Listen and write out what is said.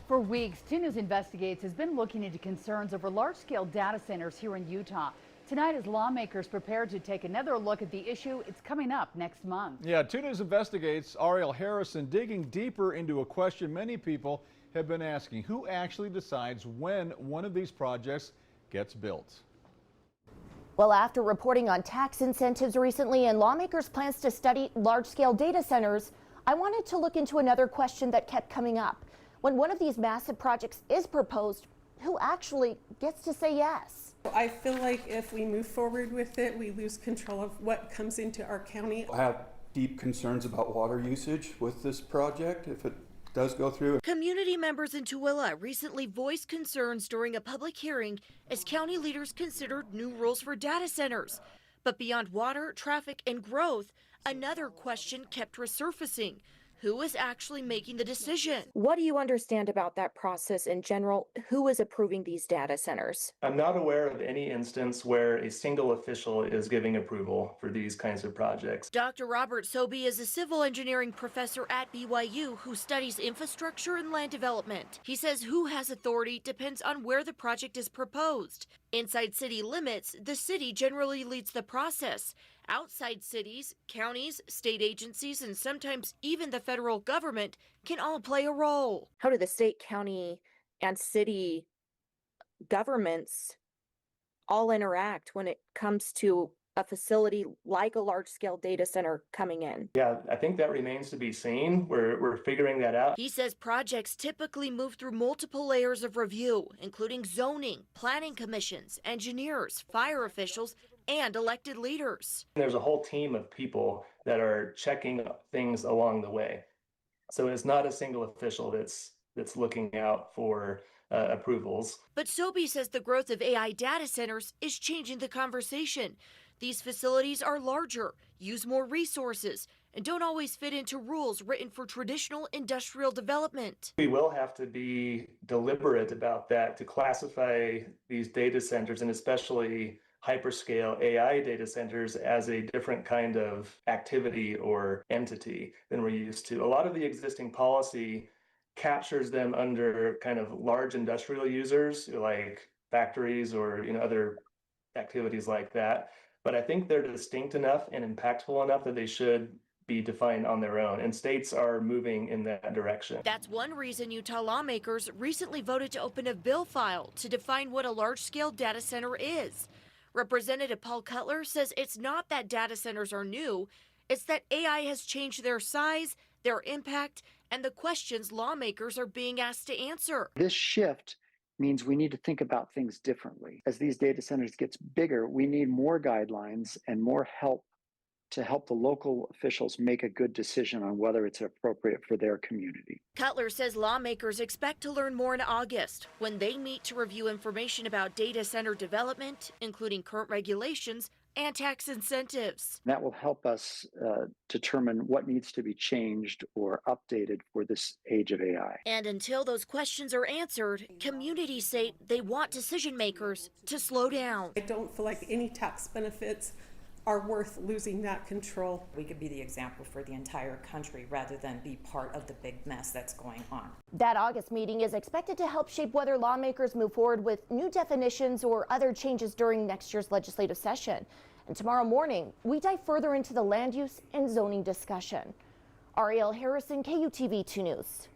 For weeks, 2 News Investigates has been looking into concerns over large-scale data centers here in Utah. Tonight, as lawmakers prepare to take another look at the issue, it's coming up next month. Yeah, 2 News Investigates, Ariel Harrison digging deeper into a question many people have been asking. Who actually decides when one of these projects gets built? Well, after reporting on tax incentives recently and lawmakers' plans to study large-scale data centers, I wanted to look into another question that kept coming up. When one of these massive projects is proposed, who actually gets to say yes? I feel like if we move forward with it, we lose control of what comes into our county. I have deep concerns about water usage with this project if it does go through. Community members in Tooele recently voiced concerns during a public hearing as county leaders considered new rules for data centers. But beyond water, traffic, and growth, another question kept resurfacing. Who is actually making the decision? What do you understand about that process in general? Who is approving these data centers? I'm not aware of any instance where a single official is giving approval for these kinds of projects. Dr. Robert Sobey is a civil engineering professor at BYU who studies infrastructure and land development. He says who has authority depends on where the project is proposed. Inside city limits, the city generally leads the process. Outside cities, counties, state agencies, and sometimes even the federal government can all play a role. How do the state, county, and city governments all interact when it comes to a facility like a large-scale data center coming in? Yeah, I think that remains to be seen. We're figuring that out. He says projects typically move through multiple layers of review, including zoning, planning commissions, engineers, fire officials, and elected leaders. There's a whole team of people that are checking things along the way. So it's not a single official that's looking out for approvals. But Sobey says the growth of AI data centers is changing the conversation. These facilities are larger, use more resources, and don't always fit into rules written for traditional industrial development. We will have to be deliberate about that to classify these data centers, and especially hyperscale AI data centers, as a different kind of activity or entity than we're used to. A lot of the existing policy captures them under kind of large industrial users like factories or other activities like that. But I think they're distinct enough and impactful enough that they should be defined on their own, and states are moving in that direction. That's one reason Utah lawmakers recently voted to open a bill file to define what a large-scale data center is. Representative Paul Cutler says it's not that data centers are new, it's that AI has changed their size, their impact, and the questions lawmakers are being asked to answer. This shift means we need to think about things differently. As these data centers get bigger, we need more guidelines and more help to help the local officials make a good decision on whether it's appropriate for their community. Cutler says lawmakers expect to learn more in August when they meet to review information about data center development, including current regulations and tax incentives. That will help us determine what needs to be changed or updated for this age of AI. And until those questions are answered, communities say they want decision makers to slow down. I don't feel like any tax benefits are worth losing that control. We could be the example for the entire country rather than be part of the big mess that's going on. That August meeting is expected to help shape whether lawmakers move forward with new definitions or other changes during next year's legislative session. And tomorrow morning, we dive further into the land use and zoning discussion. Ariel Harrison, KUTV 2 News.